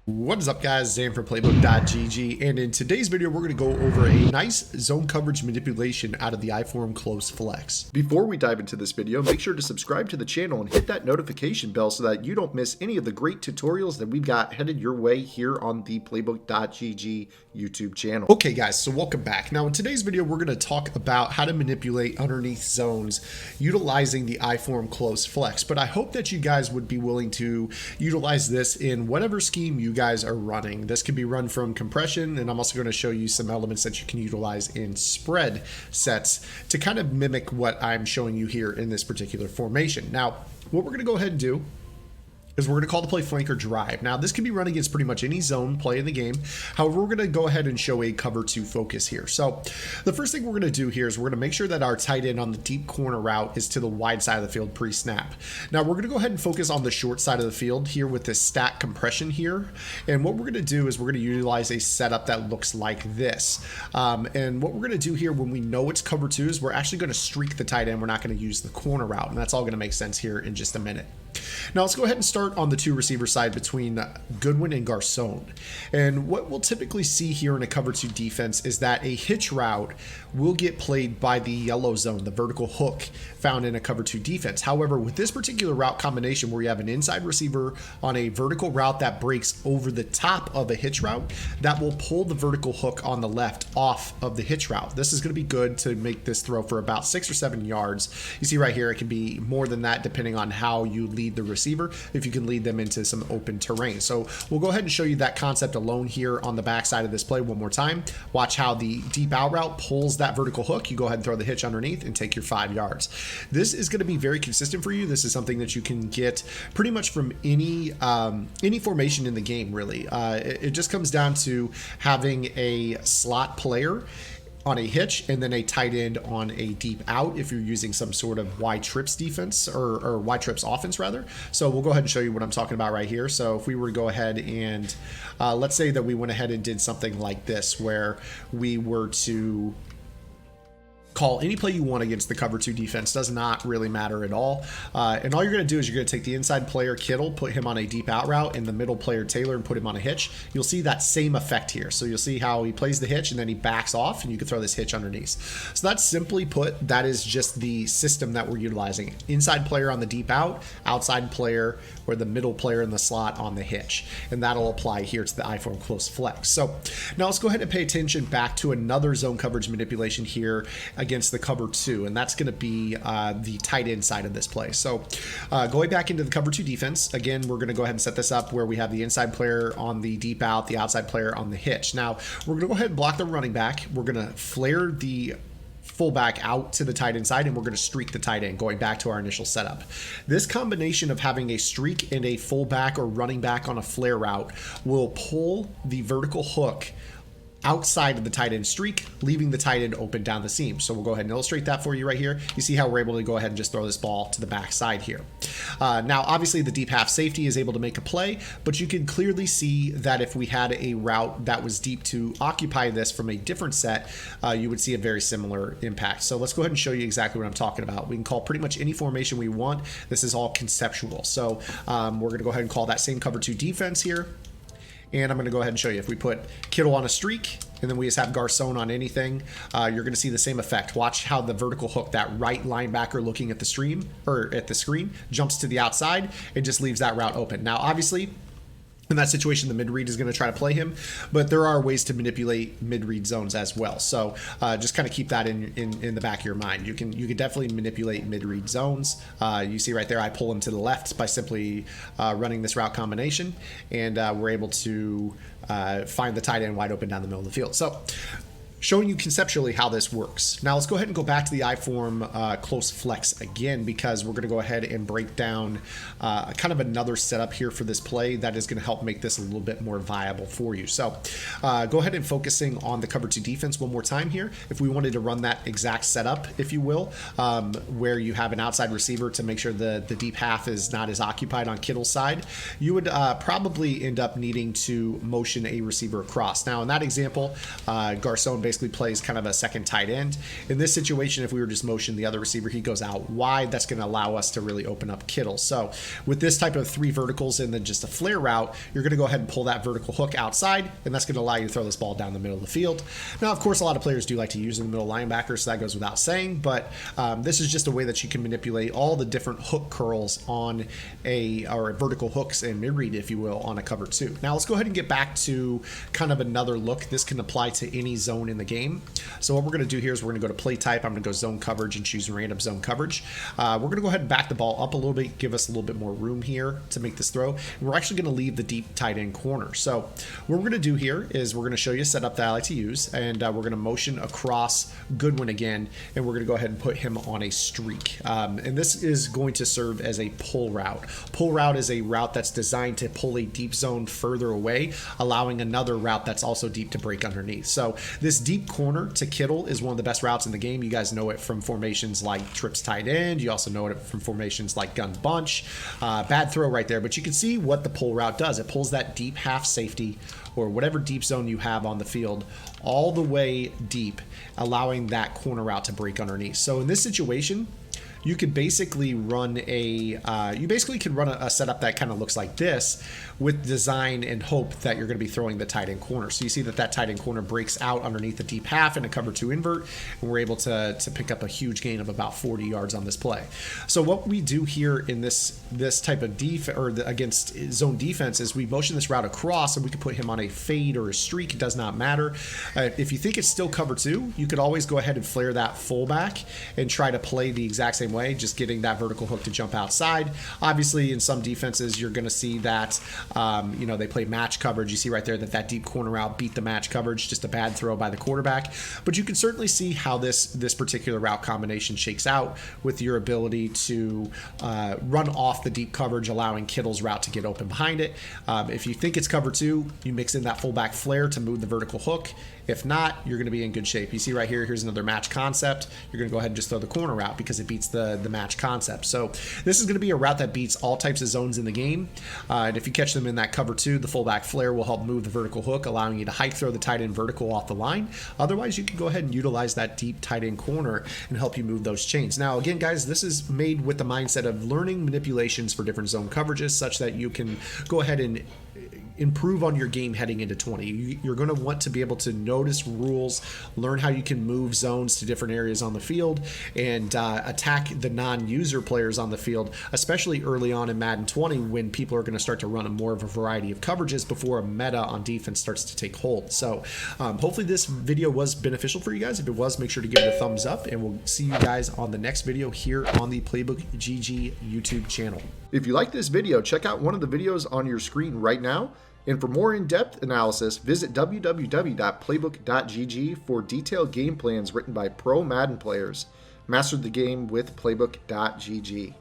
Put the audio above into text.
What is up, guys? Zan from Playbook.gg, and in today's video we're going to go over a nice zone coverage manipulation out of the iForm Close Flex. Before we dive into this video, make sure to subscribe to the channel and hit that notification bell so that you don't miss any of the great tutorials that we've got headed your way here on the Playbook.gg YouTube channel. Okay guys, so welcome back. Now in today's video we're going to talk about how to manipulate underneath zones utilizing the iForm Close Flex, but I hope that you guys would be willing to utilize this in whatever scheme you guys are running. This can be run from compression, and I'm also going to show you some elements that you can utilize in spread sets to kind of mimic what I'm showing you here in this particular formation. Now, what we're going to go ahead and do is we're going to call the play flank or drive. Now, this can be run against pretty much any zone play in the game. However, we're going to go ahead and show a cover 2 focus here. So the first thing we're going to do here is we're going to make sure that our tight end on the deep corner route is to the wide side of the field pre-snap. Now, we're going to go ahead and focus on the short side of the field here with this stack compression here. And what we're going to do is we're going to utilize a setup that looks like this. And what we're going to do here when we know it's cover 2 is we're actually going to streak the tight end. We're not going to use the corner route. And that's all going to make sense here in just a minute. Now let's go ahead and start on the two receiver side between Goodwin and Garcon. And what we'll typically see here in a cover 2 defense is that a hitch route will get played by the yellow zone, the vertical hook found in a cover 2 defense. However, with this particular route combination where you have an inside receiver on a vertical route that breaks over the top of a hitch route, that will pull the vertical hook on the left off of the hitch route. This is going to be good to make this throw for about 6 or 7 yards. You see right here, it can be more than that depending on how you lead the receiver, if you can lead them into some open terrain. So we'll go ahead and show you that concept alone here on the back side of this play one more time. Watch how the deep out route pulls that vertical hook. You go ahead and throw the hitch underneath and take your 5 yards. This is going to be very consistent for you. This is something that you can get pretty much from any formation in the game, really. It just comes down to having a slot player on a hitch and then a tight end on a deep out if you're using some sort of wide trips defense or wide trips offense rather. So we'll go ahead and show you what I'm talking about right here. So if we were to go ahead and let's say that we went ahead and did something like this where we were to call any play you want against the cover 2 defense, does not really matter at all. And all you're going to do is you're going to take the inside player Kittle, put him on a deep out route, and the middle player Taylor and put him on a hitch. You'll see that same effect here. So you'll see how he plays the hitch and then he backs off and you can throw this hitch underneath. So that's simply put, that is just the system that we're utilizing. Inside player on the deep out, outside player or the middle player in the slot on the hitch. And that'll apply here to the iForm Close Flex. So now let's go ahead and pay attention back to another zone coverage manipulation here against the cover 2, and that's going to be the tight end side of this play. So going back into the cover 2 defense, again, we're going to go ahead and set this up where we have the inside player on the deep out, the outside player on the hitch. Now we're going to go ahead and block the running back. We're going to flare the fullback out to the tight end side, and we're going to streak the tight end, going back to our initial setup. This combination of having a streak and a fullback or running back on a flare route will pull the vertical hook outside of the tight end streak, leaving the tight end open down the seam. So we'll go ahead and illustrate that for you right here. You see how we're able to go ahead and just throw this ball to the back side here. Now, obviously the deep half safety is able to make a play, but you can clearly see that if we had a route that was deep to occupy this from a different set, you would see a very similar impact. So let's go ahead and show you exactly what I'm talking about. We can call pretty much any formation we want. This is all conceptual. So we're going to go ahead and call that same cover 2 defense here. And I'm going to go ahead and show you. If we put Kittle on a streak, and then we just have Garcon on anything, you're going to see the same effect. Watch how the vertical hook, that right linebacker looking at the screen, jumps to the outside and just leaves that route open. Now, obviously, in that situation, the mid-read is going to try to play him, but there are ways to manipulate mid-read zones as well. So just kind of keep that in the back of your mind. You can definitely manipulate mid-read zones. You see right there, I pull him to the left by simply running this route combination, and we're able to find the tight end wide open down the middle of the field. So showing you conceptually how this works. Now let's go ahead and go back to the iForm Close Flex again, because we're going to go ahead and break down kind of another setup here for this play that is going to help make this a little bit more viable for you. So go ahead and focusing on the cover 2 defense one more time here. If we wanted to run that exact setup, if you will, where you have an outside receiver to make sure the deep half is not as occupied on Kittle's side, you would probably end up needing to motion a receiver across. Now in that example, Garcon basically basically plays kind of a second tight end. In this situation, if we were just motion the other receiver, he goes out wide. That's going to allow us to really open up Kittle. So with this type of 3 verticals and then just a flare route, you're going to go ahead and pull that vertical hook outside, and that's going to allow you to throw this ball down the middle of the field. Now, of course, a lot of players do like to use in the middle linebacker, so that goes without saying, but this is just a way that you can manipulate all the different hook curls on or vertical hooks and mid-read, if you will, on a cover 2. Now, let's go ahead and get back to kind of another look. This can apply to any zone in the game. So what we're going to do here is we're going to go to play type. I'm going to go zone coverage and choose random zone coverage. We're going to go ahead and back the ball up a little bit, give us a little bit more room here to make this throw. And we're actually going to leave the deep tight end corner. So what we're going to do here is we're going to show you a setup that I like to use, and we're going to motion across Goodwin again, and we're going to go ahead and put him on a streak. And this is going to serve as a pull route. Pull route is a route that's designed to pull a deep zone further away, allowing another route that's also deep to break underneath. So this deep corner to Kittle is one of the best routes in the game. You guys know it from formations like trips tight end. You also know it from formations like gun bunch. Bad throw right there, but you can see what the pull route does. It pulls that deep half safety or whatever deep zone you have on the field all the way deep, allowing that corner route to break underneath. So in this situation, you could basically run a setup that kind of looks like this, with design and hope that you're going to be throwing the tight end corner. So you see that tight end corner breaks out underneath the deep half in a cover 2 invert, and we're able to pick up a huge gain of about 40 yards on this play. So what we do here in this type of against zone defense is we motion this route across, and we can put him on a fade or a streak. It does not matter. If you think it's still cover 2, you could always go ahead and flare that fullback and try to play the exact same way, just getting that vertical hook to jump outside. Obviously, in some defenses, you're going to see that they play match coverage. You see right there that deep corner route beat the match coverage, just a bad throw by the quarterback. But you can certainly see how this particular route combination shakes out with your ability to run off the deep coverage, allowing Kittle's route to get open behind it. If you think it's cover 2, you mix in that fullback flare to move the vertical hook. If not, you're going to be in good shape. You see right here, here's another match concept. You're going to go ahead and just throw the corner route because it beats the match concept. So this is going to be a route that beats all types of zones in the game. And if you catch them in that cover 2, the fullback flare will help move the vertical hook, allowing you to hike throw the tight end vertical off the line. Otherwise, you can go ahead and utilize that deep tight end corner and help you move those chains. Now, again, guys, this is made with the mindset of learning manipulations for different zone coverages such that you can go ahead and improve on your game heading into 20. You're going to want to be able to notice rules, learn how you can move zones to different areas on the field, and attack the non-user players on the field, especially early on in Madden 20 when people are going to start to run more of a variety of coverages before a meta on defense starts to take hold. So hopefully this video was beneficial for you guys. If it was, make sure to give it a thumbs up, and we'll see you guys on the next video here on the Playbook GG YouTube channel. If you like this video, check out one of the videos on your screen right now. And for more in-depth analysis, visit www.playbook.gg for detailed game plans written by pro Madden players. Master the game with playbook.gg.